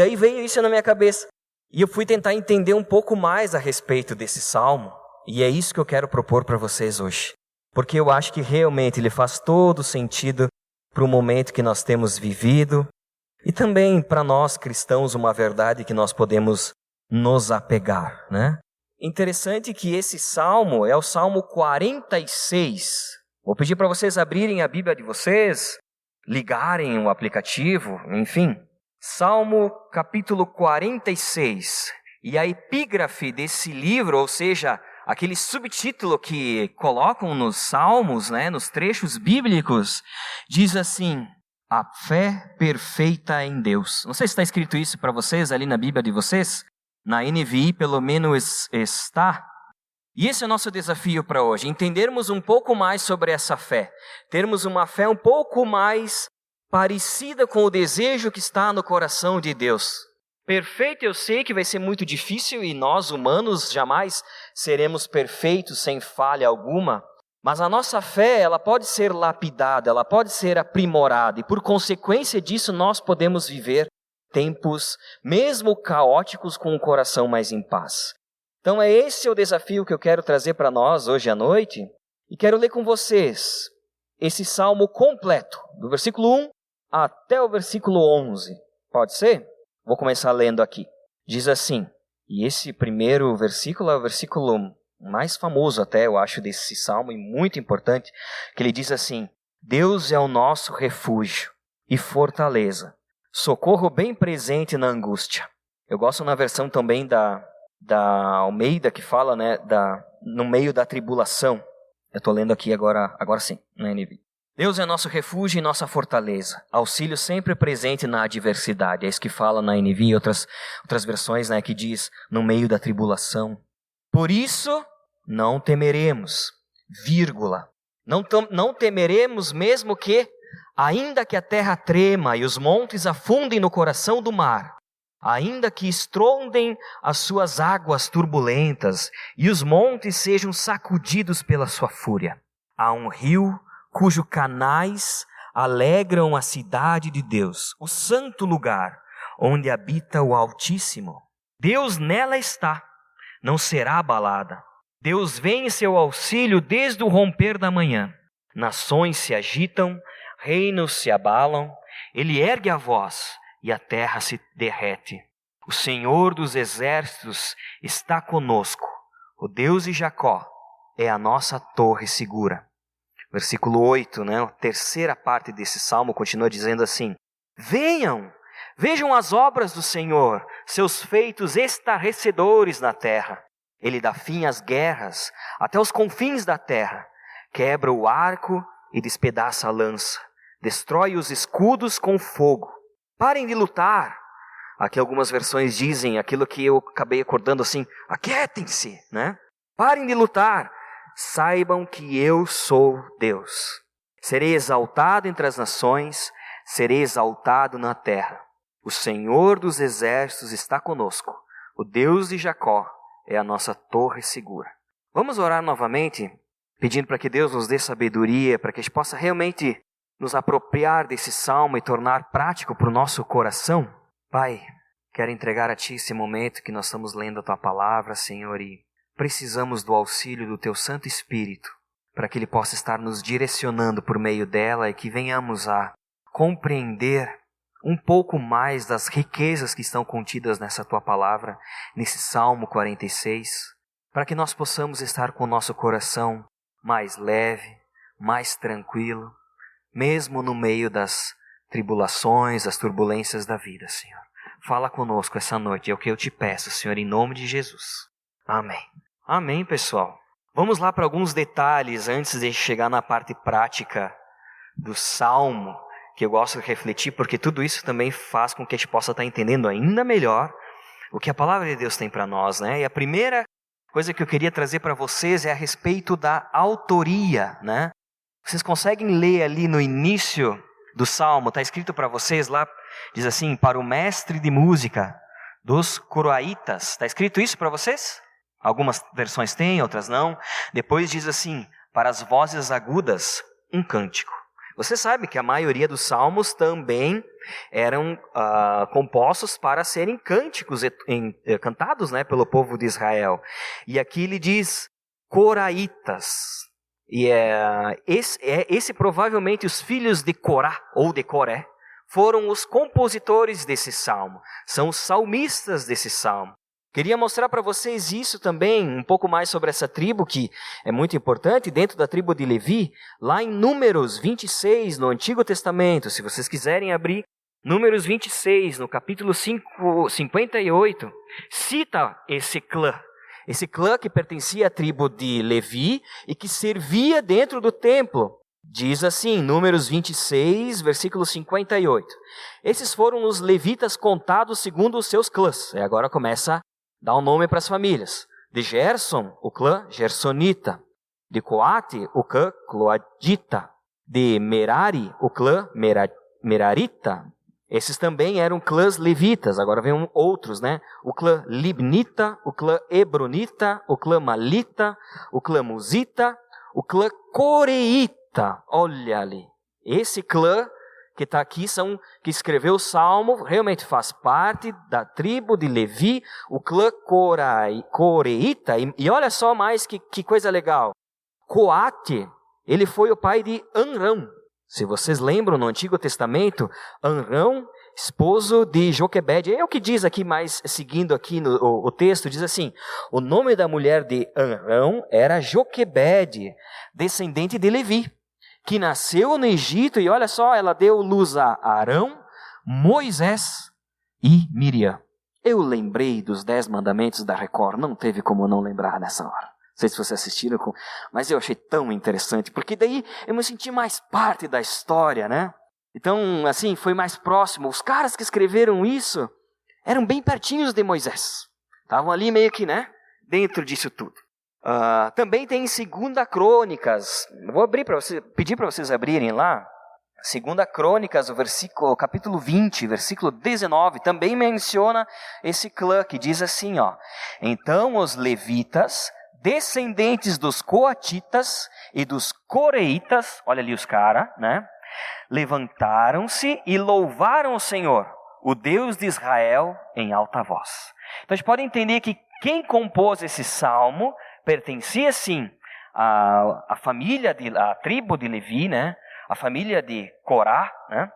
Daí veio isso na minha cabeça. E eu fui tentar entender um pouco mais a respeito desse salmo. E é isso que eu quero propor para vocês hoje. Porque eu acho que realmente ele faz todo sentido para o momento que nós temos vivido. E também para nós cristãos uma verdade que nós podemos nos apegar, né? Interessante que esse salmo é o Salmo 46. Vou pedir para vocês abrirem a Bíblia de vocês, ligarem o aplicativo, enfim. Salmo capítulo 46. E a epígrafe desse livro, ou seja, aquele subtítulo que colocam nos salmos, né, nos trechos bíblicos, diz assim: a fé perfeita em Deus. Não sei se está escrito isso para vocês ali na Bíblia de vocês. Na NVI pelo menos está. E esse é o nosso desafio para hoje, entendermos um pouco mais sobre essa fé. Termos uma fé um pouco mais parecida com o desejo que está no coração de Deus. Perfeito eu sei que vai ser muito difícil e nós humanos jamais seremos perfeitos sem falha alguma. Mas a nossa fé, ela pode ser lapidada, ela pode ser aprimorada. E por consequência disso nós podemos viver tempos, mesmo caóticos, com o coração mais em paz. Então é esse o desafio que eu quero trazer para nós hoje à noite. E quero ler com vocês esse salmo completo, do versículo 1 até o versículo 11. Pode ser? Vou começar lendo aqui. Diz assim, e esse primeiro versículo é o versículo mais famoso até, eu acho, desse salmo, e muito importante, que ele diz assim: Deus é o nosso refúgio e fortaleza, socorro bem presente na angústia. Eu gosto na versão também da Almeida, que fala, né, no meio da tribulação. Eu estou lendo aqui agora sim, na NVI. Deus é nosso refúgio e nossa fortaleza, auxílio sempre presente na adversidade. É isso que fala na NVI e outras versões, né, que diz no meio da tribulação. Por isso, não temeremos, não temeremos mesmo que, ainda que a terra trema e os montes afundem no coração do mar, ainda que estrondem as suas águas turbulentas e os montes sejam sacudidos pela sua fúria. Há um rio cujos canais alegram a cidade de Deus, o santo lugar onde habita o Altíssimo. Deus nela está, não será abalada. Deus vem em seu auxílio desde o romper da manhã. Nações se agitam, reinos se abalam, ele ergue a voz e a terra se derrete. O Senhor dos exércitos está conosco. O Deus de Jacó é a nossa torre segura. Versículo 8, né? A terceira parte desse salmo continua dizendo assim: vejam as obras do Senhor, seus feitos estarrecedores na terra. Ele dá fim às guerras, até os confins da terra. Quebra o arco e despedaça a lança. Destrói os escudos com fogo. Parem de lutar. Aqui algumas versões dizem aquilo que eu acabei acordando assim: aquietem-se, né? Parem de lutar. Saibam que eu sou Deus. Serei exaltado entre as nações, serei exaltado na terra. O Senhor dos exércitos está conosco. O Deus de Jacó é a nossa torre segura. Vamos orar novamente, pedindo para que Deus nos dê sabedoria, para que a gente possa realmente nos apropriar desse salmo e tornar prático para o nosso coração. Pai, quero entregar a Ti esse momento que nós estamos lendo a Tua palavra, Senhor, e precisamos do auxílio do Teu Santo Espírito, para que Ele possa estar nos direcionando por meio dela e que venhamos a compreender um pouco mais das riquezas que estão contidas nessa Tua palavra, nesse Salmo 46, para que nós possamos estar com o nosso coração mais leve, mais tranquilo, mesmo no meio das tribulações, das turbulências da vida, Senhor. Fala conosco essa noite, é o que eu te peço, Senhor, em nome de Jesus. Amém. Amém, pessoal. Vamos lá para alguns detalhes antes de chegar na parte prática do Salmo, que eu gosto de refletir, porque tudo isso também faz com que a gente possa estar entendendo ainda melhor o que a palavra de Deus tem para nós, né? E a primeira coisa que eu queria trazer para vocês é a respeito da autoria, né? Vocês conseguem ler ali no início do Salmo, está escrito para vocês lá, diz assim: para o mestre de música dos coroaitas. Está escrito isso para vocês? Algumas versões têm, outras não. Depois diz assim: para as vozes agudas, um cântico. Você sabe que a maioria dos salmos também eram compostos para serem cânticos cantados, né, pelo povo de Israel. E aqui ele diz coraitas. E esse provavelmente os filhos de Corá ou de Coré foram os compositores desse salmo. São os salmistas desse salmo. Queria mostrar para vocês isso também, um pouco mais sobre essa tribo, que é muito importante, dentro da tribo de Levi, lá em Números 26, no Antigo Testamento, se vocês quiserem abrir, Números 26, no capítulo 58, cita esse clã que pertencia à tribo de Levi e que servia dentro do templo. Diz assim, Números 26, versículo 58. Esses foram os levitas contados segundo os seus clãs. E agora começa a dar um nome para as famílias. De Gerson, o clã Gersonita. De Coate, o clã Cloadita. De Merari, o clã Merarita. Esses também eram clãs levitas. Agora vem outros, né? O clã Libnita, o clã Hebronita, o clã Malita, o clã Musita, o clã Coreita. Olha ali, esse clã que está aqui, que escreveu o Salmo, realmente faz parte da tribo de Levi, o clã Coreita, e olha só mais que coisa legal, Coate, ele foi o pai de Amrão. Se vocês lembram, no Antigo Testamento, Amrão, esposo de Joquebede, é o que diz aqui mais, seguindo aqui o texto, diz assim, o nome da mulher de Amrão era Joquebede, descendente de Levi, que nasceu no Egito, e olha só, ela deu luz a Arão, Moisés e Miriam. Eu lembrei dos 10 mandamentos da Record, não teve como não lembrar nessa hora. Não sei se vocês assistiram, mas eu achei tão interessante, porque daí eu me senti mais parte da história, né? Então, assim, foi mais próximo. Os caras que escreveram isso eram bem pertinhos de Moisés. Estavam ali meio que, né, dentro disso tudo. Também tem 2 Crônicas. Vou pedir para vocês abrirem lá. 2 Crônicas, o capítulo 20, versículo 19, também menciona esse clã que diz assim, ó. Então os levitas, descendentes dos coatitas e dos coreitas, olha ali os caras, né? Levantaram-se e louvaram o Senhor, o Deus de Israel, em alta voz. Então a gente pode entender que quem compôs esse salmo pertencia sim à família, à tribo de Levi, né? A família de Corá, né?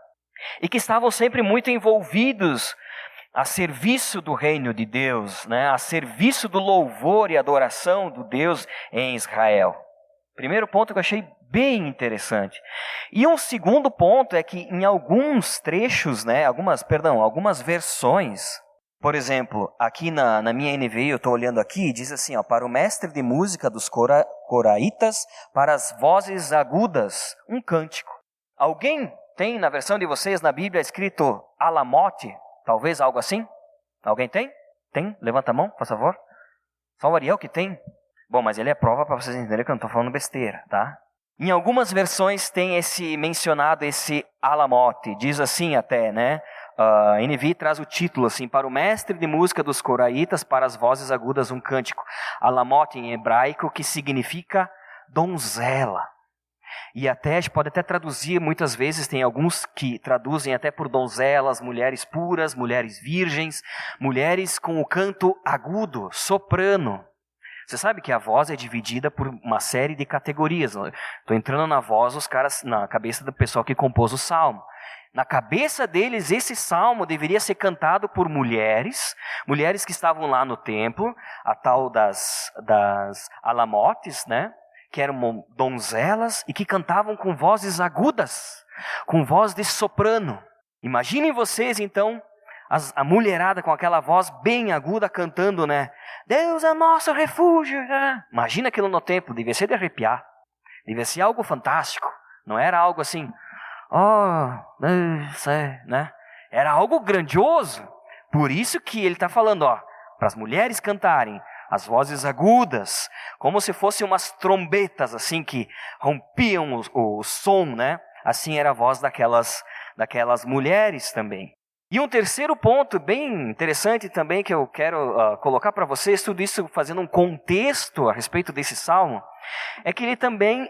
E que estavam sempre muito envolvidos a serviço do reino de Deus, né? A serviço do louvor e adoração do Deus em Israel. Primeiro ponto que eu achei bem interessante. E um segundo ponto é que em alguns trechos, né? Algumas versões, por exemplo, aqui na minha NVI, eu estou olhando aqui, diz assim, ó, para o mestre de música dos coraitas, para as vozes agudas, um cântico. Alguém tem na versão de vocês na Bíblia escrito alamote? Talvez algo assim? Alguém tem? Tem? Levanta a mão, por favor. Só o Ariel que tem? Bom, mas ele é prova para vocês entenderem que eu não estou falando besteira, tá? Em algumas versões tem mencionado esse alamote, diz assim até, né? NVI traz o título assim, para o mestre de música dos coraitas, para as vozes agudas um cântico. Alamote em hebraico, que significa donzela. E a gente pode até traduzir, muitas vezes tem alguns que traduzem até por donzelas, mulheres puras, mulheres virgens, mulheres com o canto agudo, soprano. Você sabe que a voz é dividida por uma série de categorias. Estou entrando na voz, os caras, na cabeça do pessoal que compôs o salmo. Na cabeça deles, esse salmo deveria ser cantado por mulheres que estavam lá no templo, a tal das alamotes, né? Que eram donzelas e que cantavam com vozes agudas, com voz de soprano. Imaginem vocês, então, a mulherada com aquela voz bem aguda cantando, né? Deus é nosso refúgio. Imagina aquilo no templo, devia ser de arrepiar. Devia ser algo fantástico. Não era algo assim, né? Era algo grandioso. Por isso que ele está falando, para as mulheres cantarem, as vozes agudas, como se fossem umas trombetas assim que rompiam o som, né? Assim era a voz daquelas mulheres também. E um terceiro ponto bem interessante também que eu quero colocar para vocês, tudo isso fazendo um contexto a respeito desse salmo, é que ele também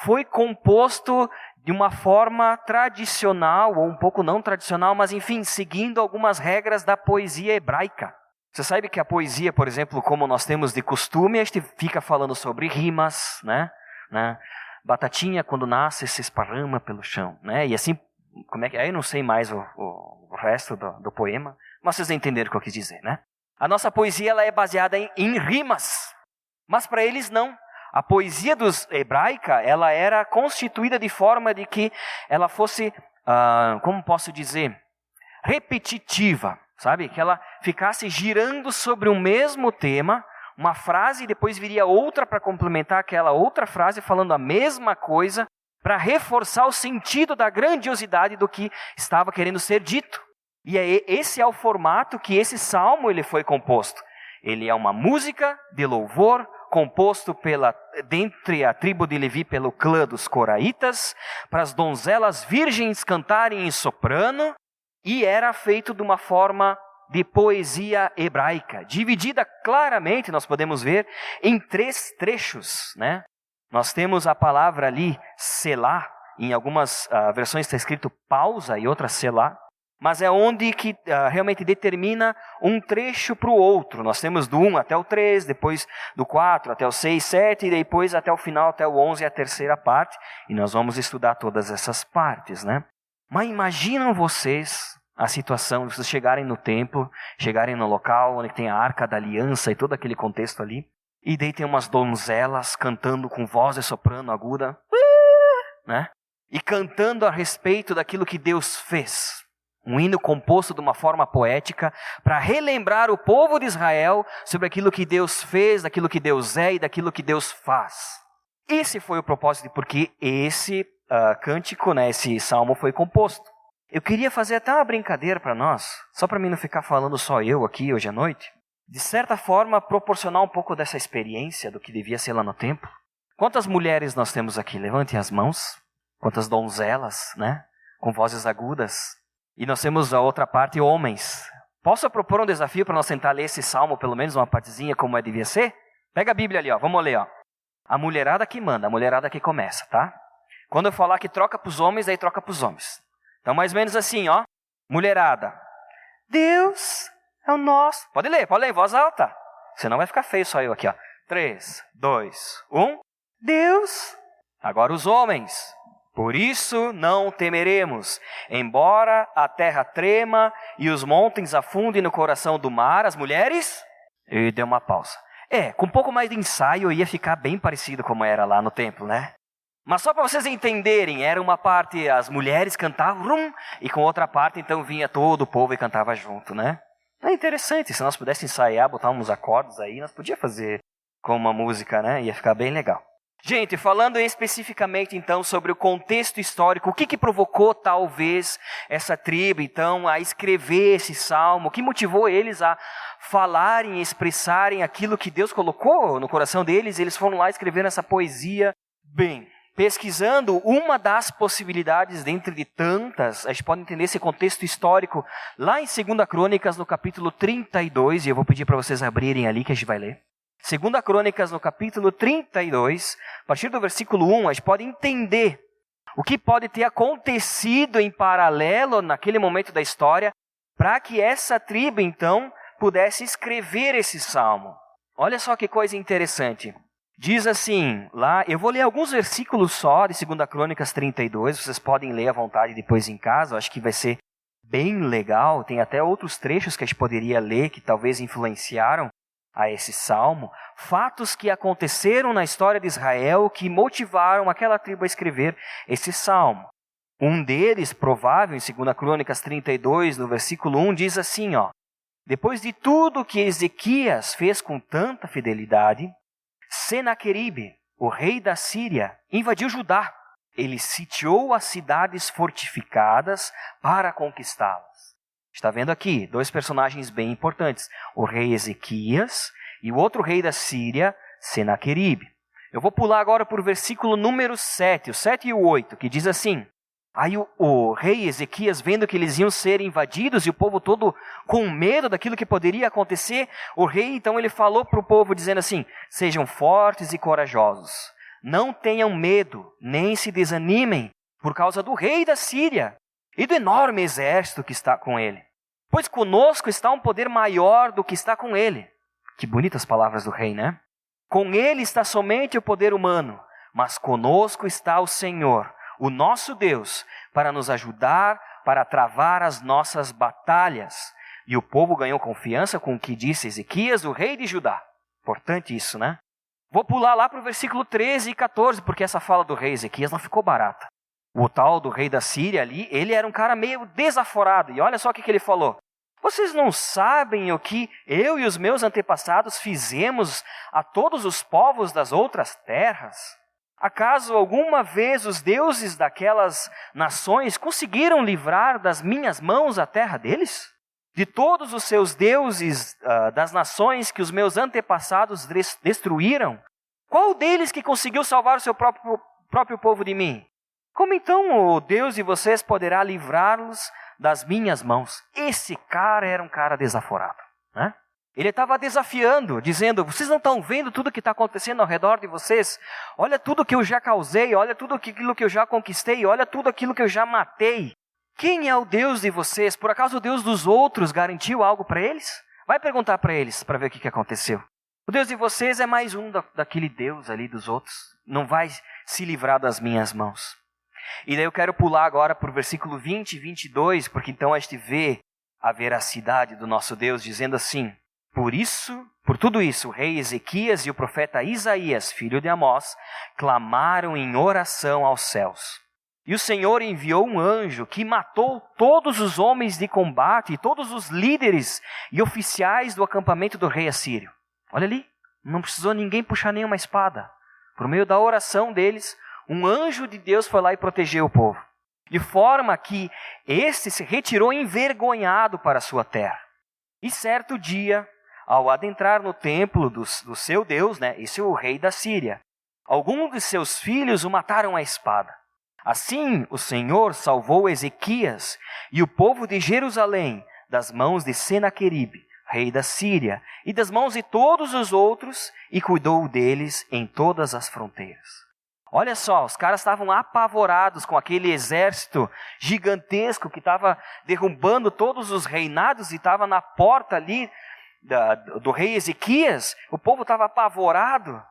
foi composto de uma forma tradicional, ou um pouco não tradicional, mas enfim, seguindo algumas regras da poesia hebraica. Você sabe que a poesia, por exemplo, como nós temos de costume, a gente fica falando sobre rimas, né? Batatinha quando nasce se esparrama pelo chão, né? E assim, como é que... Aí eu não sei mais o resto do poema, mas vocês entenderam o que eu quis dizer, né? A nossa poesia ela é baseada em rimas, mas para eles não. A poesia hebraica, ela era constituída de forma de que ela fosse, como posso dizer, repetitiva, sabe? Que ela ficasse girando sobre o mesmo tema, uma frase e depois viria outra para complementar aquela outra frase, falando a mesma coisa, para reforçar o sentido da grandiosidade do que estava querendo ser dito. E esse é o formato que esse salmo ele foi composto. Ele é uma música de louvor, composto dentre a tribo de Levi pelo clã dos coraitas, para as donzelas virgens cantarem em soprano, e era feito de uma forma de poesia hebraica, dividida claramente, nós podemos ver, em 3 trechos, né? Nós temos a palavra ali, selá, em algumas versões está escrito pausa e outras selá, mas é onde que realmente determina um trecho para o outro. Nós temos do 1 até o 3, depois do 4 até o 6, 7, e depois até o final, até o 11, a terceira parte. E nós vamos estudar todas essas partes, né? Mas imaginam vocês a situação de vocês chegarem no templo, chegarem no local onde tem a Arca da Aliança e todo aquele contexto ali, e daí tem umas donzelas cantando com voz de soprano aguda, né? E cantando a respeito daquilo que Deus fez. Um hino composto de uma forma poética para relembrar o povo de Israel sobre aquilo que Deus fez, daquilo que Deus é e daquilo que Deus faz. Esse foi o propósito de porque esse cântico, né, esse salmo foi composto. Eu queria fazer até uma brincadeira para nós, só para mim não ficar falando só eu aqui hoje à noite. De certa forma, proporcionar um pouco dessa experiência do que devia ser lá no templo. Quantas mulheres nós temos aqui? Levantem as mãos. Quantas donzelas, né, com vozes agudas. E nós temos a outra parte, homens. Posso propor um desafio para nós tentar ler esse salmo, pelo menos uma partezinha como devia ser? Pega a Bíblia ali, ó, vamos ler. Ó. A mulherada que manda, a mulherada que começa, tá? Quando eu falar que troca para os homens, aí troca para os homens. Então mais ou menos assim, ó. Mulherada. Deus é o nosso... Pode ler em voz alta. Senão vai ficar feio só eu aqui, ó. 3, 2, 1. Deus. Agora os homens. Por isso não temeremos, embora a terra trema e os montes afundem no coração do mar, as mulheres... E deu uma pausa. Com um pouco mais de ensaio ia ficar bem parecido como era lá no templo, né? Mas só para vocês entenderem, era uma parte as mulheres cantavam, e com outra parte então vinha todo o povo e cantava junto, né? É interessante, se nós pudéssemos ensaiar, botar uns acordes aí, nós podíamos fazer com uma música, né? Ia ficar bem legal. Gente, falando especificamente então sobre o contexto histórico, o que provocou talvez essa tribo então a escrever esse salmo, o que motivou eles a falarem e expressarem aquilo que Deus colocou no coração deles, eles foram lá escrever essa poesia. Bem, pesquisando uma das possibilidades dentre de tantas, a gente pode entender esse contexto histórico lá em 2 Crônicas no capítulo 32, e eu vou pedir para vocês abrirem ali que a gente vai ler. 2 Crônicas, no capítulo 32, a partir do versículo 1, a gente pode entender o que pode ter acontecido em paralelo naquele momento da história para que essa tribo, então, pudesse escrever esse salmo. Olha só que coisa interessante. Diz assim, lá, eu vou ler alguns versículos só de 2 Crônicas 32, vocês podem ler à vontade depois em casa, eu acho que vai ser bem legal. Tem até outros trechos que a gente poderia ler que talvez influenciaram a esse salmo, fatos que aconteceram na história de Israel que motivaram aquela tribo a escrever esse salmo. Um deles, provável, em 2 Crônicas 32, no versículo 1, diz assim, ó: depois de tudo que Ezequias fez com tanta fidelidade, Senaqueribe, o rei da Síria, invadiu Judá. Ele sitiou as cidades fortificadas para conquistá-las. Está vendo aqui 2 personagens bem importantes, o rei Ezequias e o outro rei da Síria, Senaqueribe. Eu vou pular agora para o versículo número 7, o 7 e o 8, que diz assim: aí o rei Ezequias, vendo que eles iam ser invadidos e o povo todo com medo daquilo que poderia acontecer, o rei então ele falou para o povo dizendo assim: sejam fortes e corajosos, não tenham medo, nem se desanimem, por causa do rei da Síria e do enorme exército que está com ele. Pois conosco está um poder maior do que está com ele. Que bonitas palavras do rei, né? Com ele está somente o poder humano, mas conosco está o Senhor, o nosso Deus, para nos ajudar, para travar as nossas batalhas. E o povo ganhou confiança com o que disse Ezequias, o rei de Judá. Importante isso, né? Vou pular lá para o versículo 13 e 14, porque essa fala do rei Ezequias não ficou barata. O tal do rei da Síria ali, ele era um cara meio desaforado. E olha só o que ele falou. Vocês não sabem o que eu e os meus antepassados fizemos a todos os povos das outras terras? Acaso alguma vez os deuses daquelas nações conseguiram livrar das minhas mãos a terra deles? De todos os seus deuses das nações que os meus antepassados destruíram, qual deles que conseguiu salvar o seu próprio povo de mim? Como então o Deus de vocês poderá livrá-los das minhas mãos? Esse cara era um cara desaforado, né? Ele estava desafiando, dizendo, vocês não estão vendo tudo que está acontecendo ao redor de vocês? Olha tudo que eu já causei, olha tudo aquilo que eu já conquistei, olha tudo aquilo que eu já matei. Quem é o Deus de vocês? Por acaso o Deus dos outros garantiu algo para eles? Vai perguntar para eles, para ver o que aconteceu. O Deus de vocês é mais um daquele Deus ali dos outros. Não vai se livrar das minhas mãos. E daí eu quero pular agora para o versículo 20 e 22, porque então a gente vê a veracidade do nosso Deus, dizendo assim, por tudo isso, o rei Ezequias e o profeta Isaías, filho de Amós, clamaram em oração aos céus. E o Senhor enviou um anjo que matou todos os homens de combate e todos os líderes e oficiais do acampamento do rei assírio. Olha ali, não precisou ninguém puxar nenhuma espada. Por meio da oração deles, um anjo de Deus foi lá e protegeu o povo. De forma que este se retirou envergonhado para a sua terra. E certo dia, ao adentrar no templo do seu Deus, né, esse é o rei da Síria, alguns de seus filhos o mataram à espada. Assim, o Senhor salvou Ezequias e o povo de Jerusalém das mãos de Senaqueribe, rei da Síria, e das mãos de todos os outros, e cuidou deles em todas as fronteiras. Olha só, os caras estavam apavorados com aquele exército gigantesco que estava derrubando todos os reinados e estava na porta ali do rei Ezequias. O povo estava apavorado.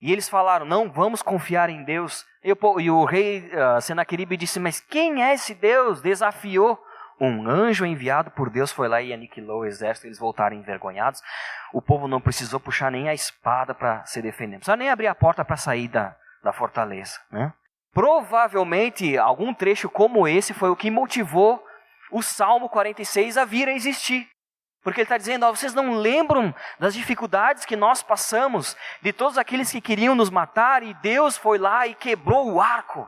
E eles falaram, não, vamos confiar em Deus. E o rei Senaqueribe disse, mas quem é esse Deus? Desafiou. Um anjo enviado por Deus foi lá e aniquilou o exército. Eles voltaram envergonhados. O povo não precisou puxar nem a espada para se defender. Não precisava nem abrir a porta para sair da fortaleza, né? Provavelmente, algum trecho como esse foi o que motivou o Salmo 46 a vir a existir. Porque ele está dizendo, vocês não lembram das dificuldades que nós passamos, de todos aqueles que queriam nos matar, e Deus foi lá e quebrou o arco,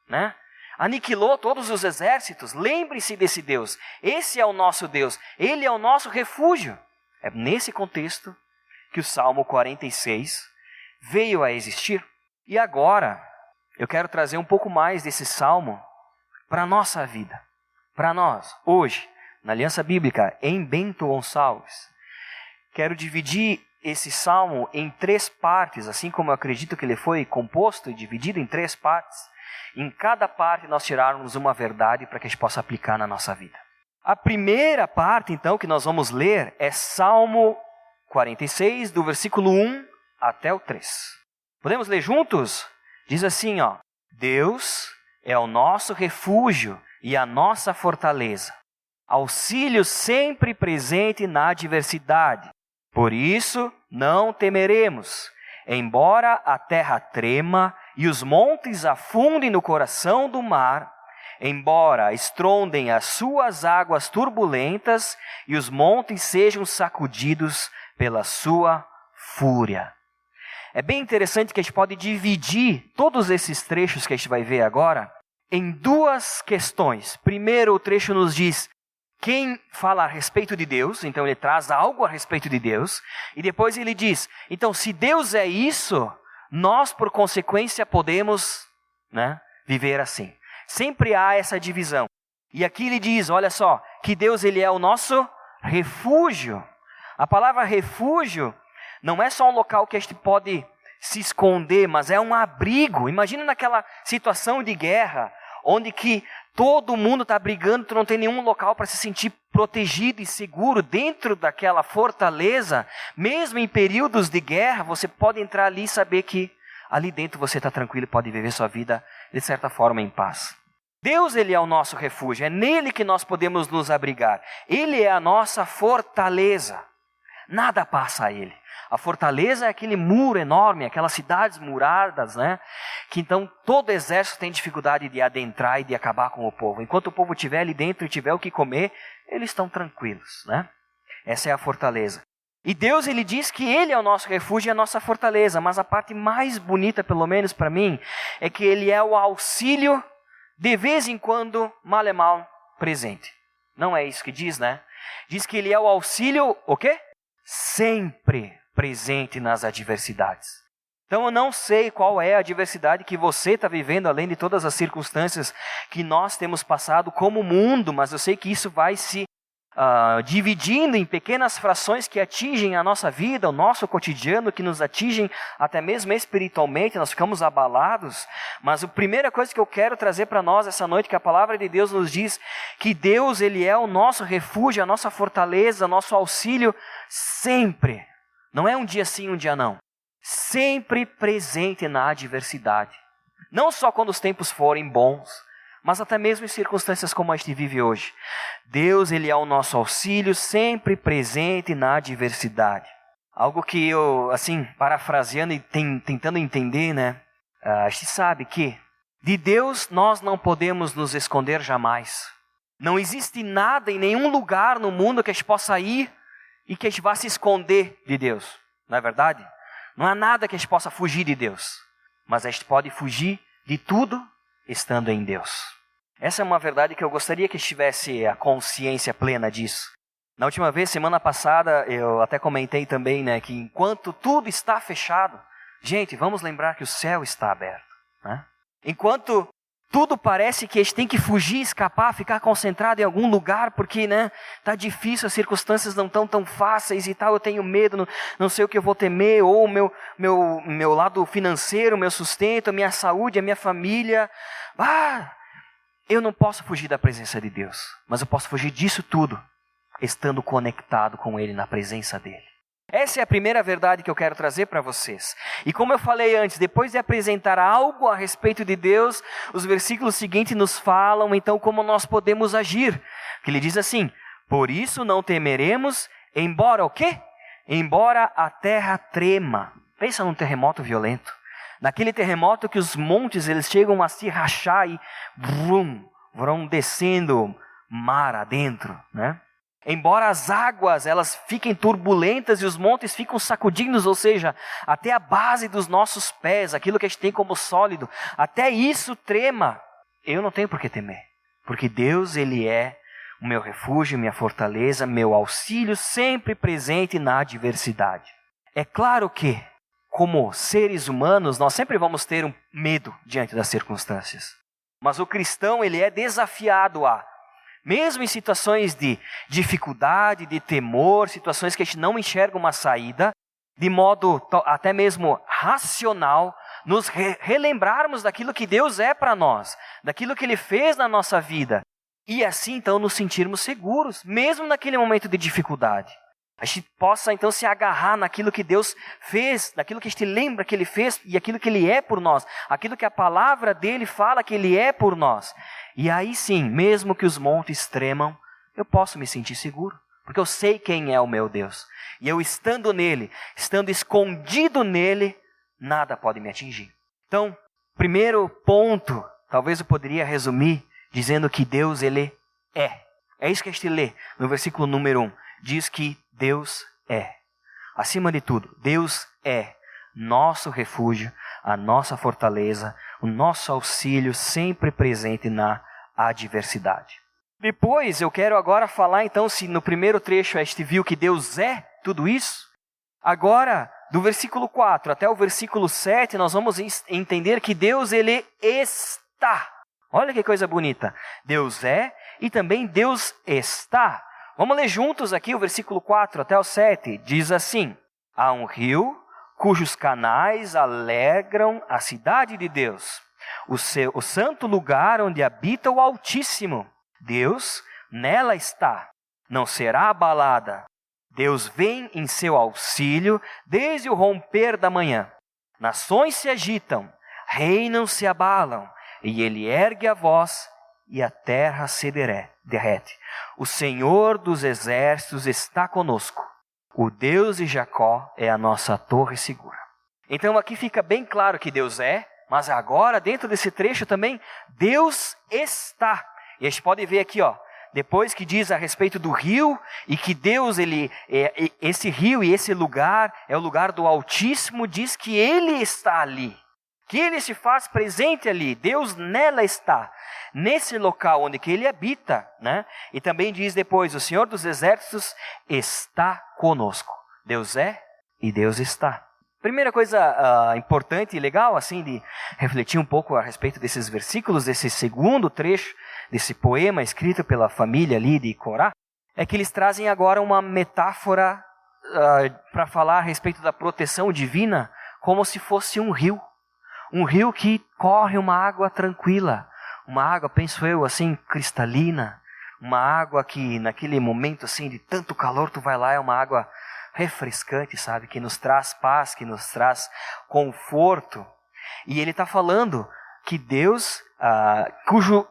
né? Aniquilou todos os exércitos. Lembre-se desse Deus. Esse é o nosso Deus. Ele é o nosso refúgio. É nesse contexto que o Salmo 46 veio a existir. E agora, eu quero trazer um pouco mais desse salmo para a nossa vida. Para nós, hoje, na Aliança Bíblica, em Bento Gonçalves. Quero dividir esse salmo em 3 partes, assim como eu acredito que ele foi composto e dividido em 3 partes. Em cada parte nós tirarmos uma verdade para que a gente possa aplicar na nossa vida. A primeira parte, então, que nós vamos ler é Salmo 46, do versículo 1 até o 3. Podemos ler juntos? Diz assim, Deus é o nosso refúgio e a nossa fortaleza, auxílio sempre presente na adversidade. Por isso não temeremos, embora a terra trema e os montes afundem no coração do mar, embora estrondem as suas águas turbulentas e os montes sejam sacudidos pela sua fúria. É bem interessante que a gente pode dividir todos esses trechos que a gente vai ver agora em 2 questões. Primeiro, o trecho nos diz quem fala a respeito de Deus, então ele traz algo a respeito de Deus. E depois ele diz, então se Deus é isso, nós por consequência podemos, viver assim. Sempre há essa divisão. E aqui ele diz, olha só, que Deus ele é o nosso refúgio. A palavra refúgio não é só um local que a gente pode se esconder, mas é um abrigo. Imagina naquela situação de guerra, onde que todo mundo está brigando, tu não tem nenhum local para se sentir protegido e seguro dentro daquela fortaleza. Mesmo em períodos de guerra, você pode entrar ali e saber que ali dentro você está tranquilo e pode viver sua vida de certa forma em paz. Deus, Ele é o nosso refúgio, é nele que nós podemos nos abrigar. Ele é a nossa fortaleza. Nada passa a Ele. A fortaleza é aquele muro enorme, aquelas cidades muradas, né? Que então todo exército tem dificuldade de adentrar e de acabar com o povo. Enquanto o povo estiver ali dentro e tiver o que comer, eles estão tranquilos, né? Essa é a fortaleza. E Deus, Ele diz que Ele é o nosso refúgio e a nossa fortaleza. Mas a parte mais bonita, pelo menos para mim, é que Ele é o auxílio de vez em quando, mal é mal, presente. Não é isso que diz, né? Diz que Ele é o auxílio, o quê? Sempre presente nas adversidades. Então eu não sei qual é a adversidade que você está vivendo, além de todas as circunstâncias que nós temos passado como mundo, mas eu sei que isso vai se dividindo em pequenas frações que atingem a nossa vida, o nosso cotidiano, que nos atingem até mesmo espiritualmente, nós ficamos abalados. Mas a primeira coisa que eu quero trazer para nós essa noite, que a palavra de Deus nos diz, que Deus, Ele é o nosso refúgio, a nossa fortaleza, nosso auxílio, sempre. Não é um dia sim, um dia não. Sempre presente na adversidade. Não só quando os tempos forem bons, mas até mesmo em circunstâncias como a gente vive hoje. Deus, Ele é o nosso auxílio, sempre presente na adversidade. Algo que eu, assim, parafraseando e tentando entender, né? A gente sabe que de Deus nós não podemos nos esconder jamais. Não existe nada em nenhum lugar no mundo que a gente possa ir e que a gente vá se esconder de Deus. Não é verdade? Não há nada que a gente possa fugir de Deus. Mas a gente pode fugir de tudo estando em Deus. Essa é uma verdade que eu gostaria que tivesse a consciência plena disso. Na última vez, semana passada, eu até comentei também, né, que enquanto tudo está fechado, gente, vamos lembrar que o céu está aberto, né? Enquanto tudo parece que a gente tem que fugir, escapar, ficar concentrado em algum lugar, porque, né, tá difícil, as circunstâncias não estão tão fáceis e tal, eu tenho medo, não sei o que eu vou temer, ou o meu lado financeiro, meu sustento, a minha saúde, a minha família. Eu não posso fugir da presença de Deus, mas eu posso fugir disso tudo, estando conectado com Ele, na presença dEle. Essa é a primeira verdade que eu quero trazer para vocês. E como eu falei antes, depois de apresentar algo a respeito de Deus, os versículos seguintes nos falam então como nós podemos agir. Que ele diz assim: por isso não temeremos, embora o quê? Embora a terra trema. Pensa num terremoto violento. Naquele terremoto que os montes eles chegam a se rachar e vão descendo mar adentro, né? Embora as águas elas fiquem turbulentas e os montes ficam sacudindo, ou seja, até a base dos nossos pés, aquilo que a gente tem como sólido, até isso trema, eu não tenho por que temer, porque Deus, Ele é o meu refúgio, minha fortaleza, meu auxílio, sempre presente na adversidade. É claro que, como seres humanos, nós sempre vamos ter um medo diante das circunstâncias, mas o cristão, ele é desafiado mesmo em situações de dificuldade, de temor, situações que a gente não enxerga uma saída, de modo até mesmo racional, nos relembrarmos daquilo que Deus é para nós, daquilo que Ele fez na nossa vida, e assim então nos sentirmos seguros, mesmo naquele momento de dificuldade. A gente possa então se agarrar naquilo que Deus fez, naquilo que a gente lembra que Ele fez e aquilo que Ele é por nós, aquilo que a palavra dEle fala que Ele é por nós. E aí sim, mesmo que os montes tremam, eu posso me sentir seguro, porque eu sei quem é o meu Deus. E eu estando nele, estando escondido nele, nada pode me atingir. Então, primeiro ponto, talvez eu poderia resumir dizendo que Deus, Ele é. É isso que a gente lê no versículo número 1. Diz que Deus é. Acima de tudo, Deus é nosso refúgio, a nossa fortaleza, o nosso auxílio sempre presente na adversidade. Depois eu quero agora falar então, se no primeiro trecho a gente viu que Deus é tudo isso, agora do versículo 4 até o versículo 7 nós vamos entender que Deus, Ele está. Olha que coisa bonita. Deus é e também Deus está. Vamos ler juntos aqui o versículo 4 até o 7. Diz assim: há um rio cujos canais alegram a cidade de Deus, o santo lugar onde habita o Altíssimo. Deus nela está, não será abalada. Deus vem em seu auxílio desde o romper da manhã. Nações se agitam, reinos se abalam, e ele ergue a voz e a terra se derrete. O Senhor dos exércitos está conosco. O Deus de Jacó é a nossa torre segura. Então aqui fica bem claro que Deus é, mas agora dentro desse trecho também, Deus está. E a gente pode ver aqui, depois que diz a respeito do rio, e que Deus, esse rio e esse lugar é o lugar do Altíssimo, diz que Ele está ali. Que Ele se faz presente ali, Deus nela está, nesse local onde que Ele habita, né? E também diz depois, o Senhor dos exércitos está conosco. Deus é e Deus está. Primeira coisa importante e legal, assim, de refletir um pouco a respeito desses versículos, desse segundo trecho, desse poema escrito pela família ali de Corá, é que eles trazem agora uma metáfora para falar a respeito da proteção divina, como se fosse um rio. Um rio que corre uma água tranquila, uma água, penso eu, assim, cristalina, uma água que naquele momento assim de tanto calor tu vai lá, é uma água refrescante, sabe, que nos traz paz, que nos traz conforto. E ele está falando que Deus,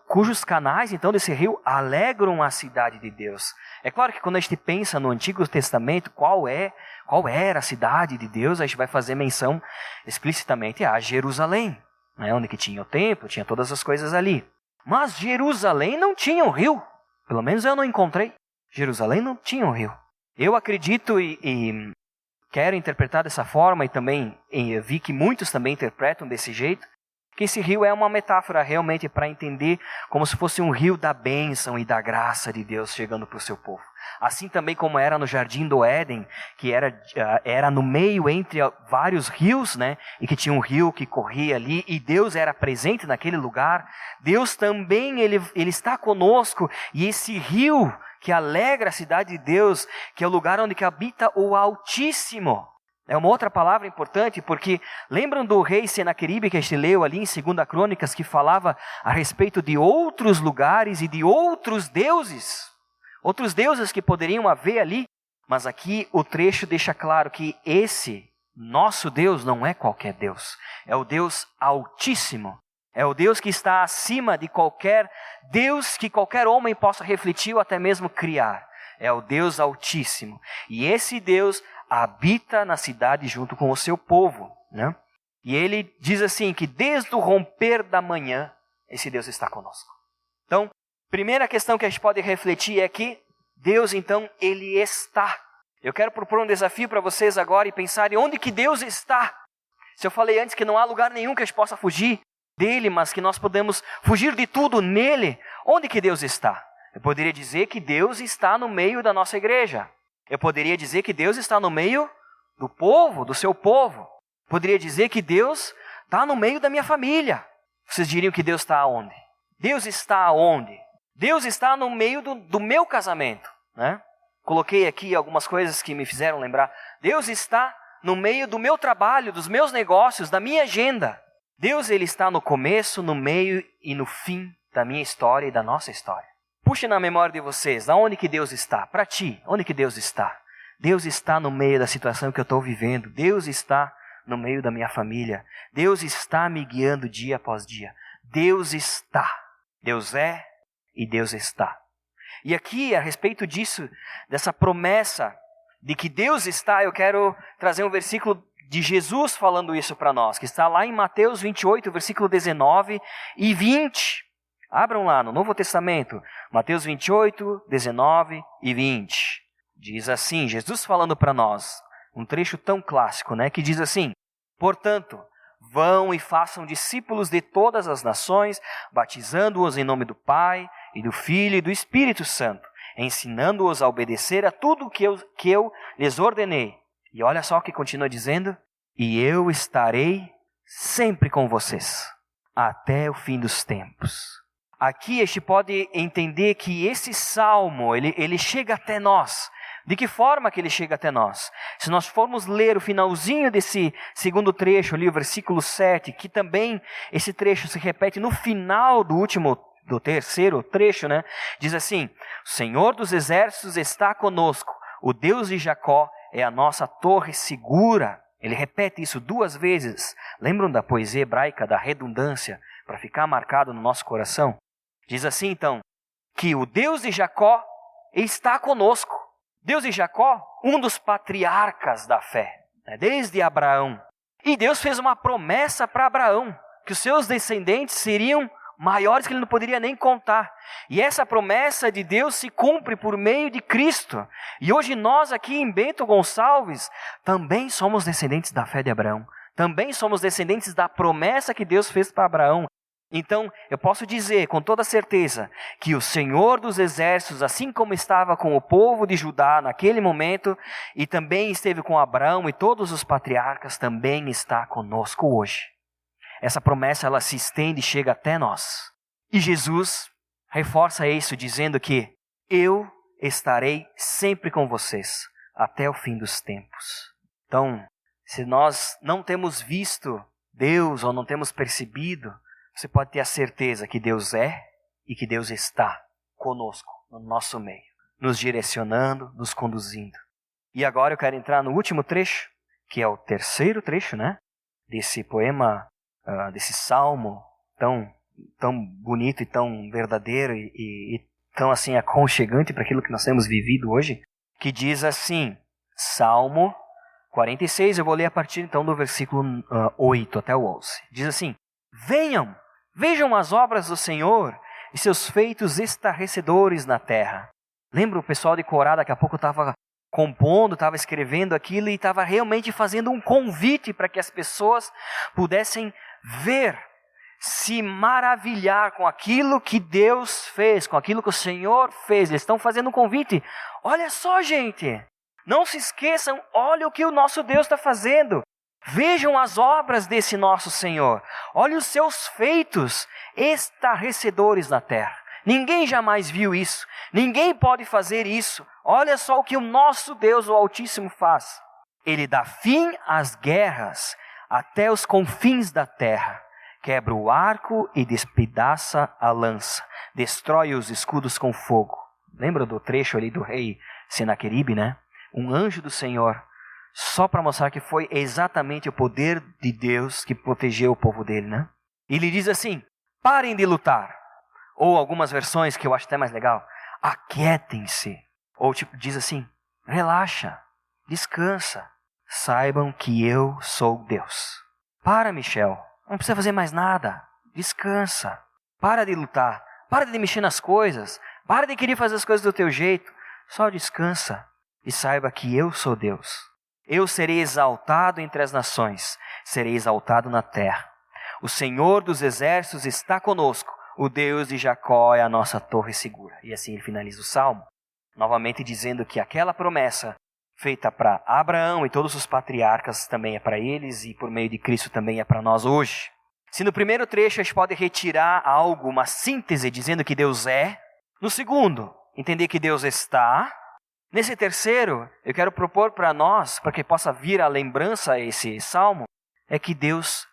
cujos canais então desse rio alegram a cidade de Deus. É claro que quando a gente pensa no Antigo Testamento, qual era a cidade de Deus, a gente vai fazer menção explicitamente a Jerusalém, né, onde que tinha o templo, tinha todas as coisas ali. Mas Jerusalém não tinha um rio, pelo menos eu não encontrei. Jerusalém não tinha um rio. Eu acredito e quero interpretar dessa forma, e também vi que muitos também interpretam desse jeito, que esse rio é uma metáfora realmente para entender como se fosse um rio da bênção e da graça de Deus chegando para o seu povo. Assim também como era no Jardim do Éden, que era no meio entre vários rios, né? E que tinha um rio que corria ali, e Deus era presente naquele lugar. Deus também, Ele está conosco, e esse rio que alegra a cidade de Deus, que é o lugar onde que habita o Altíssimo. É uma outra palavra importante, porque lembram do rei Senaqueribe que a gente leu ali em 2 Crônicas, que falava a respeito de outros lugares e de outros deuses que poderiam haver ali, mas aqui o trecho deixa claro que esse nosso Deus não é qualquer Deus, é o Deus Altíssimo, é o Deus que está acima de qualquer Deus que qualquer homem possa refletir ou até mesmo criar, é o Deus Altíssimo, e esse Deus habita na cidade junto com o seu povo, né? E ele diz assim, que desde o romper da manhã, esse Deus está conosco. Então, primeira questão que a gente pode refletir é que Deus, então, Ele está. Eu quero propor um desafio para vocês agora e pensarem onde que Deus está. Se eu falei antes que não há lugar nenhum que a gente possa fugir dele, mas que nós podemos fugir de tudo nele, onde que Deus está? Eu poderia dizer que Deus está no meio da nossa igreja. Eu poderia dizer que Deus está no meio do povo, do seu povo. Poderia dizer que Deus está no meio da minha família. Vocês diriam que Deus está aonde? Deus está aonde? Deus está no meio do meu casamento, né? Coloquei aqui algumas coisas que me fizeram lembrar. Deus está no meio do meu trabalho, dos meus negócios, da minha agenda. Deus, Ele está no começo, no meio e no fim da minha história e da nossa história. Puxe na memória de vocês, aonde que Deus está? Para ti, onde que Deus está? Deus está no meio da situação que eu estou vivendo. Deus está no meio da minha família. Deus está me guiando dia após dia. Deus está. Deus é e Deus está. E aqui, a respeito disso, dessa promessa de que Deus está, eu quero trazer um versículo de Jesus falando isso para nós, que está lá em Mateus 28, versículo 19 e 20. Abram lá no Novo Testamento, Mateus 28, 19 e 20. Diz assim, Jesus falando para nós, um trecho tão clássico, né, que diz assim: portanto, vão e façam discípulos de todas as nações, batizando-os em nome do Pai, e do Filho e do Espírito Santo, ensinando-os a obedecer a tudo que eu lhes ordenei. E olha só o que continua dizendo: e eu estarei sempre com vocês, até o fim dos tempos. Aqui a gente pode entender que esse salmo, ele chega até nós De que forma que ele chega até nós? Se nós formos ler o finalzinho desse segundo trecho ali, o versículo 7, que também esse trecho se repete no final do terceiro trecho, né? Diz assim: o Senhor dos exércitos está conosco, o Deus de Jacó é a nossa torre segura. Ele repete isso 2 vezes. Lembram da poesia hebraica, da redundância, para ficar marcado no nosso coração? Diz assim então, que o Deus de Jacó está conosco. Deus de Jacó, um dos patriarcas da fé, né, desde Abraão. E Deus fez uma promessa para Abraão, que os seus descendentes seriam maiores que ele não poderia nem contar. E essa promessa de Deus se cumpre por meio de Cristo. E hoje nós aqui em Bento Gonçalves também somos descendentes da fé de Abraão. Também somos descendentes da promessa que Deus fez para Abraão. Então, eu posso dizer com toda certeza que o Senhor dos Exércitos, assim como estava com o povo de Judá naquele momento, e também esteve com Abraão e todos os patriarcas, também está conosco hoje. Essa promessa, ela se estende e chega até nós. E Jesus reforça isso dizendo que eu estarei sempre com vocês até o fim dos tempos. Então, se nós não temos visto Deus ou não temos percebido, você pode ter a certeza que Deus é e que Deus está conosco, no nosso meio, nos direcionando, nos conduzindo. E agora eu quero entrar no último trecho, que é o terceiro trecho, né? Desse poema, desse salmo tão bonito e tão verdadeiro e tão assim aconchegante para aquilo que nós temos vivido hoje, que diz assim, Salmo 46, eu vou ler a partir então do versículo 8 até o 11. Diz assim: Venham, vejam as obras do Senhor e seus feitos estarrecedores na terra. Lembra o pessoal de Corá, daqui a pouco estava compondo, estava escrevendo aquilo e estava realmente fazendo um convite para que as pessoas pudessem ver, se maravilhar com aquilo que Deus fez, com aquilo que o Senhor fez. Eles estão fazendo um convite. Olha só, gente, não se esqueçam, olha o que o nosso Deus está fazendo. Vejam as obras desse nosso Senhor. Olha os seus feitos estarrecedores na terra. Ninguém jamais viu isso. Ninguém pode fazer isso. Olha só o que o nosso Deus, o Altíssimo, faz. Ele dá fim às guerras até os confins da terra. Quebra o arco e despedaça a lança. Destrói os escudos com fogo. Lembra do trecho ali do rei Senaqueribe, né? Um anjo do Senhor, só para mostrar que foi exatamente o poder de Deus que protegeu o povo dele, né? E ele diz assim: parem de lutar. Ou algumas versões que eu acho até mais legal: aquietem-se. Ou tipo, diz assim: relaxa, descansa. Saibam que eu sou Deus. Para, Michel, não precisa fazer mais nada. Descansa. Para de lutar. Para de mexer nas coisas. Para de querer fazer as coisas do teu jeito. Só descansa e saiba que eu sou Deus. Eu serei exaltado entre as nações, serei exaltado na terra. O Senhor dos exércitos está conosco, o Deus de Jacó é a nossa torre segura. E assim ele finaliza o salmo, novamente dizendo que aquela promessa feita para Abraão e todos os patriarcas também é para eles e por meio de Cristo também é para nós hoje. Se no primeiro trecho a gente pode retirar algo, uma síntese dizendo que Deus é, no segundo, entender que Deus está. Nesse terceiro, eu quero propor para nós, para que possa vir a lembrança a esse salmo, é que Deus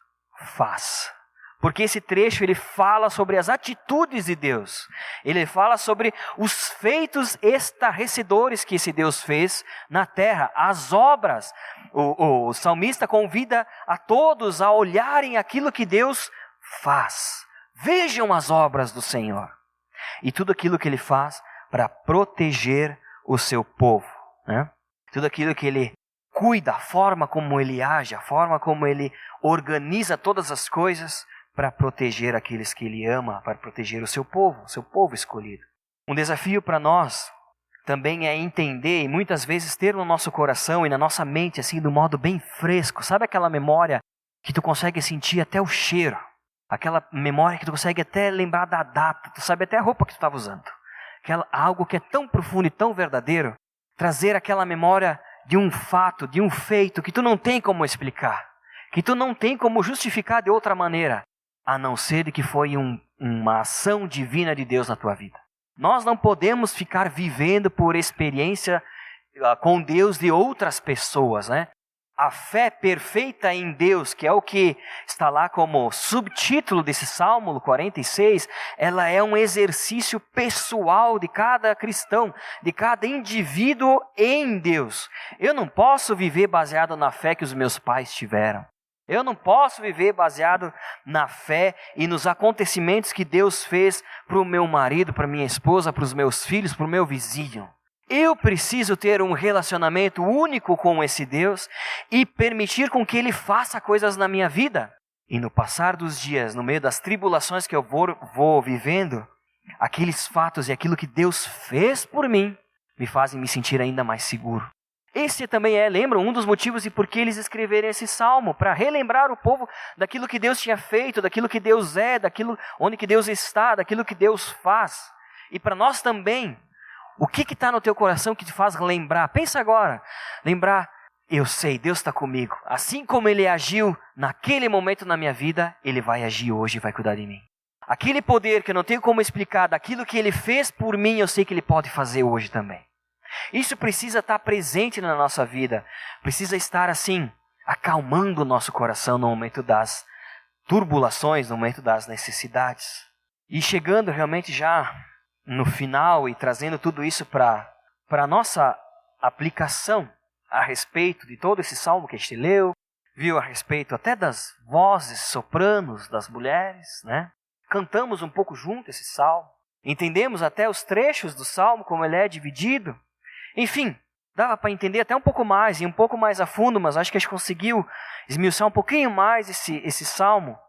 faz. Porque esse trecho ele fala sobre as atitudes de Deus. Ele fala sobre os feitos estarrecedores que esse Deus fez na terra, as obras. O salmista convida a todos a olharem aquilo que Deus faz. Vejam as obras do Senhor. E tudo aquilo que Ele faz para proteger o seu povo, né? Tudo aquilo que Ele cuida, a forma como Ele age, a forma como Ele organiza todas as coisas para proteger aqueles que Ele ama, para proteger o seu povo escolhido. Um desafio para nós também é entender e muitas vezes ter no nosso coração e na nossa mente, assim, de um modo bem fresco. Sabe aquela memória que tu consegue sentir até o cheiro? Aquela memória que tu consegue até lembrar da data, tu sabe até a roupa que tu estava usando. Algo que é tão profundo e tão verdadeiro, trazer aquela memória de um fato, de um feito que tu não tem como explicar, que tu não tem como justificar de outra maneira, a não ser de que foi uma ação divina de Deus na tua vida. Nós não podemos ficar vivendo por experiência com Deus de outras pessoas, né? A fé perfeita em Deus, que é o que está lá como subtítulo desse Salmo 46, ela é um exercício pessoal de cada cristão, de cada indivíduo em Deus. Eu não posso viver baseado na fé que os meus pais tiveram. Eu não posso viver baseado na fé e nos acontecimentos que Deus fez para o meu marido, para minha esposa, para os meus filhos, para o meu vizinho. Eu preciso ter um relacionamento único com esse Deus e permitir com que Ele faça coisas na minha vida. E no passar dos dias, no meio das tribulações que eu vou vivendo, aqueles fatos e aquilo que Deus fez por mim me fazem me sentir ainda mais seguro. Esse também lembram, um dos motivos de por que eles escreverem esse salmo, para relembrar o povo daquilo que Deus tinha feito, daquilo que Deus é, daquilo onde que Deus está, daquilo que Deus faz. E para nós também, o que está no teu coração que te faz lembrar? Pensa agora, lembrar, eu sei, Deus está comigo. Assim como Ele agiu naquele momento na minha vida, Ele vai agir hoje e vai cuidar de mim. Aquele poder que eu não tenho como explicar, daquilo que Ele fez por mim, eu sei que Ele pode fazer hoje também. Isso precisa estar presente na nossa vida, precisa estar assim, acalmando o nosso coração no momento das turbulações, no momento das necessidades. E chegando realmente já no final e trazendo tudo isso para a nossa aplicação a respeito de todo esse salmo que a gente leu, viu a respeito até das vozes sopranos das mulheres, né? Cantamos um pouco junto esse salmo, entendemos até os trechos do salmo, como ele é dividido. Enfim, dava para entender até um pouco mais e um pouco mais a fundo, mas acho que a gente conseguiu esmiuçar um pouquinho mais esse salmo.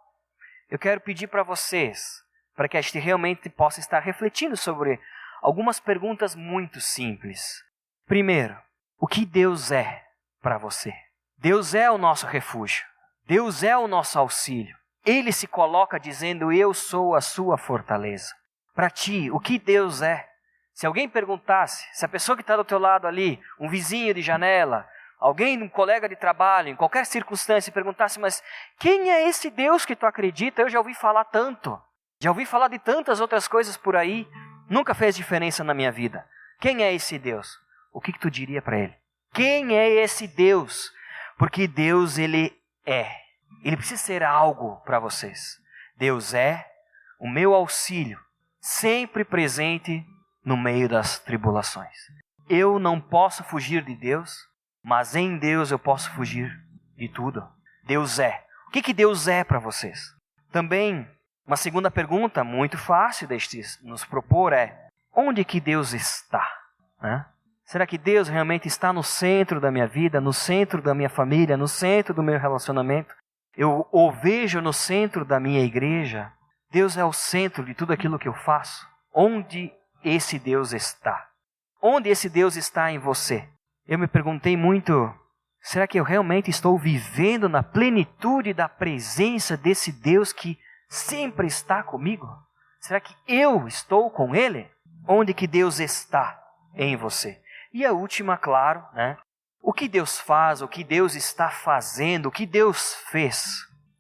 Eu quero pedir para vocês, para que a gente realmente possa estar refletindo sobre algumas perguntas muito simples. Primeiro, o que Deus é para você? Deus é o nosso refúgio. Deus é o nosso auxílio. Ele se coloca dizendo, eu sou a sua fortaleza. Para ti, o que Deus é? Se alguém perguntasse, se a pessoa que está do teu lado ali, um vizinho de janela, alguém, um colega de trabalho, em qualquer circunstância, perguntasse, mas quem é esse Deus que tu acredita? Eu já ouvi falar tanto. Já ouvi falar de tantas outras coisas por aí, nunca fez diferença na minha vida. Quem é esse Deus? O que tu diria para ele? Quem é esse Deus? Porque Deus, Ele é. Ele precisa ser algo para vocês. Deus é o meu auxílio, sempre presente no meio das tribulações. Eu não posso fugir de Deus, mas em Deus eu posso fugir de tudo. Deus é. O que Deus é para vocês? Também, uma segunda pergunta muito fácil de nos propor é, onde que Deus está? Será que Deus realmente está no centro da minha vida, no centro da minha família, no centro do meu relacionamento? Eu o vejo no centro da minha igreja? Deus é o centro de tudo aquilo que eu faço? Onde esse Deus está? Onde esse Deus está em você? Eu me perguntei muito, será que eu realmente estou vivendo na plenitude da presença desse Deus que sempre está comigo? Será que eu estou com Ele? Onde que Deus está em você? E a última, claro, o que Deus faz, o que Deus está fazendo, o que Deus fez,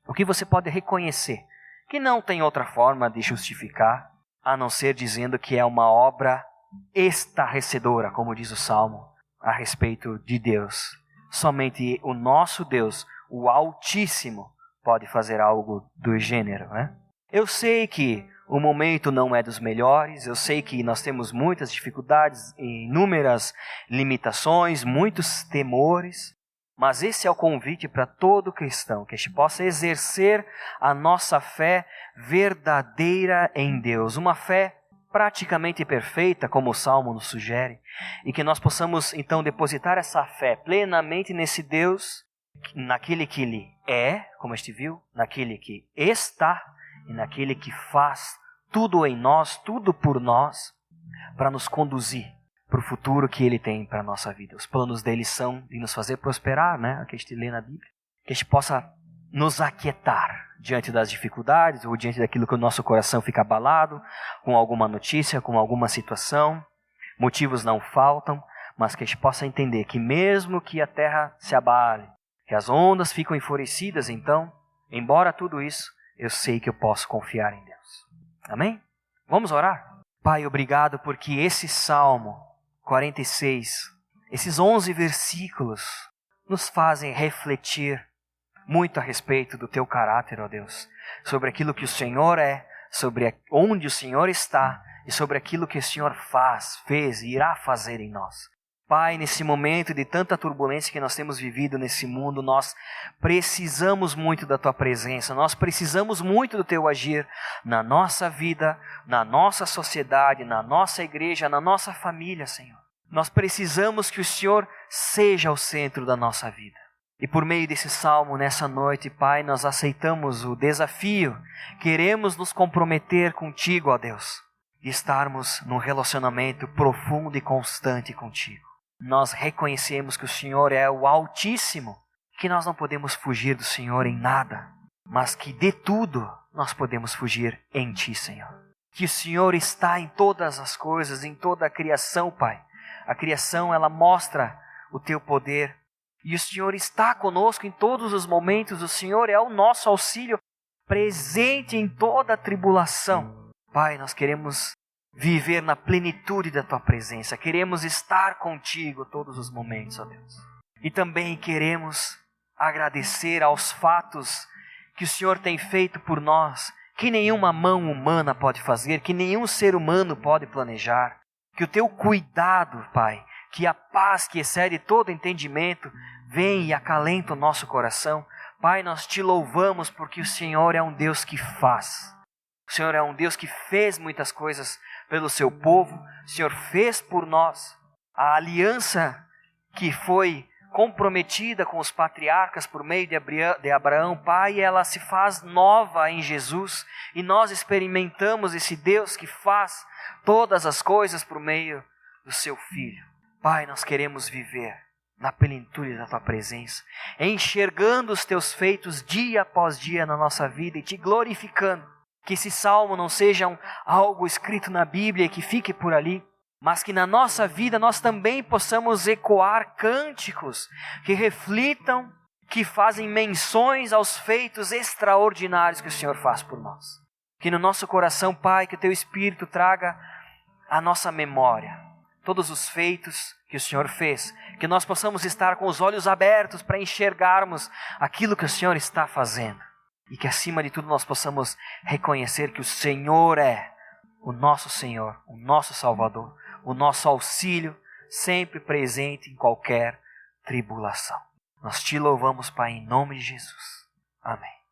o que você pode reconhecer, que não tem outra forma de justificar, a não ser dizendo que é uma obra estarrecedora, como diz o Salmo, a respeito de Deus. Somente o nosso Deus, o Altíssimo, pode fazer algo do gênero. Eu sei que o momento não é dos melhores, eu sei que nós temos muitas dificuldades, inúmeras limitações, muitos temores, mas esse é o convite para todo cristão, que a gente possa exercer a nossa fé verdadeira em Deus, uma fé praticamente perfeita, como o Salmo nos sugere, e que nós possamos então depositar essa fé plenamente nesse Deus, naquele que Ele é, como a gente viu, naquele que está e naquele que faz tudo em nós, tudo por nós, para nos conduzir para o futuro que Ele tem para a nossa vida. Os planos dele são de nos fazer prosperar, que a gente lê na Bíblia. Que a gente possa nos aquietar diante das dificuldades ou diante daquilo que o nosso coração fica abalado, com alguma notícia, com alguma situação. Motivos não faltam, mas que a gente possa entender que mesmo que a terra se abale, que as ondas ficam enfurecidas, então, embora tudo isso, eu sei que eu posso confiar em Deus. Amém? Vamos orar? Pai, obrigado porque esse Salmo 46 esses 11 versículos nos fazem refletir muito a respeito do teu caráter, ó Deus, sobre aquilo que o Senhor é, sobre onde o Senhor está e sobre aquilo que o Senhor fez e irá fazer em nós. Pai, nesse momento de tanta turbulência que nós temos vivido nesse mundo, nós precisamos muito da Tua presença, nós precisamos muito do Teu agir na nossa vida, na nossa sociedade, na nossa igreja, na nossa família, Senhor. Nós precisamos que o Senhor seja o centro da nossa vida. E por meio desse salmo, nessa noite, Pai, nós aceitamos o desafio, queremos nos comprometer contigo, ó Deus, e estarmos num relacionamento profundo e constante contigo. Nós reconhecemos que o Senhor é o Altíssimo, que nós não podemos fugir do Senhor em nada, mas que de tudo nós podemos fugir em Ti, Senhor. Que o Senhor está em todas as coisas, em toda a criação, Pai. A criação, ela mostra o Teu poder. E o Senhor está conosco em todos os momentos. O Senhor é o nosso auxílio, presente em toda a tribulação. Pai, nós queremos viver na plenitude da Tua presença. Queremos estar contigo todos os momentos, ó Deus. E também queremos agradecer aos fatos que o Senhor tem feito por nós, que nenhuma mão humana pode fazer, que nenhum ser humano pode planejar. Que o Teu cuidado, Pai, que a paz que excede todo entendimento, vem e acalenta o nosso coração. Pai, nós Te louvamos porque o Senhor é um Deus que faz. O Senhor é um Deus que fez muitas coisas pelo Seu povo. O Senhor fez por nós a aliança que foi comprometida com os patriarcas por meio de Abraão. Pai, ela se faz nova em Jesus e nós experimentamos esse Deus que faz todas as coisas por meio do Seu Filho. Pai, nós queremos viver na plenitude da Tua presença, enxergando os Teus feitos dia após dia na nossa vida e Te glorificando. Que esse salmo não seja algo escrito na Bíblia e que fique por ali, mas que na nossa vida nós também possamos ecoar cânticos que reflitam, que fazem menções aos feitos extraordinários que o Senhor faz por nós. Que no nosso coração, Pai, que o Teu Espírito traga à nossa memória todos os feitos que o Senhor fez, que nós possamos estar com os olhos abertos para enxergarmos aquilo que o Senhor está fazendo. E que acima de tudo nós possamos reconhecer que o Senhor é o nosso Senhor, o nosso Salvador, o nosso auxílio, sempre presente em qualquer tribulação. Nós Te louvamos, Pai, em nome de Jesus. Amém.